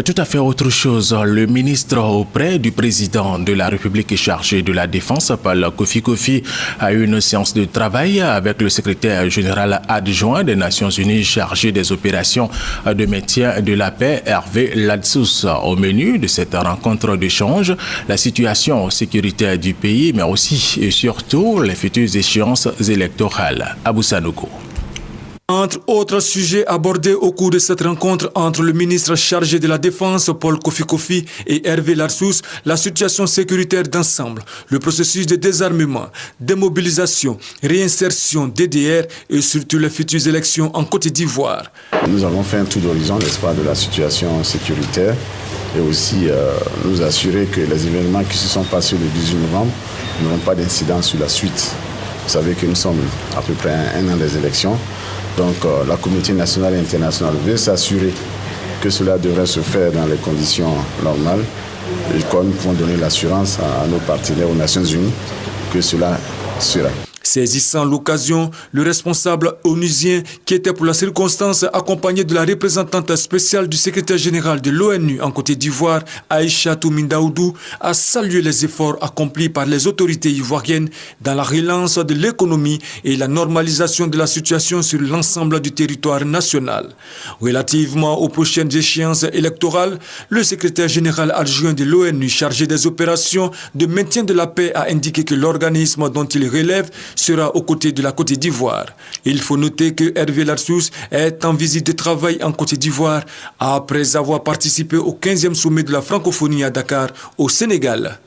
Tout à fait autre chose. Le ministre auprès du président de la République chargé de la Défense, Paul Kofi, a eu une séance de travail avec le secrétaire général adjoint des Nations Unies chargé des opérations de maintien de la paix, Hervé Ladsous. Au menu de cette rencontre d'échange, la situation sécuritaire du pays, mais aussi et surtout les futures échéances électorales. Abou Sanogo. Entre autres sujets abordés au cours de cette rencontre entre le ministre chargé de la Défense, Paul Kofi, et Hervé Ladsous, la situation sécuritaire d'ensemble, le processus de désarmement, démobilisation, réinsertion, DDR et surtout les futures élections en Côte d'Ivoire. Nous avons fait un tour d'horizon, n'est-ce pas, de la situation sécuritaire et aussi nous assurer que les événements qui se sont passés le 18 novembre n'auront pas d'incidence sur la suite. Vous savez que nous sommes à peu près un an des élections. Donc la communauté nationale et internationale veut s'assurer que cela devrait se faire dans les conditions normales. Et comme nous pouvons donner l'assurance à nos partenaires aux Nations Unies que cela sera. Saisissant l'occasion, le responsable onusien qui était pour la circonstance accompagné de la représentante spéciale du secrétaire général de l'ONU en Côte d'Ivoire, Aïcha Mindaoudou, a salué les efforts accomplis par les autorités ivoiriennes dans la relance de l'économie et la normalisation de la situation sur l'ensemble du territoire national. Relativement aux prochaines échéances électorales, le secrétaire général adjoint de l'ONU chargé des opérations de maintien de la paix a indiqué que l'organisme dont il relève sera aux côtés de la Côte d'Ivoire. Il faut noter que Hervé Ladsous est en visite de travail en Côte d'Ivoire après avoir participé au 15e sommet de la francophonie à Dakar, au Sénégal.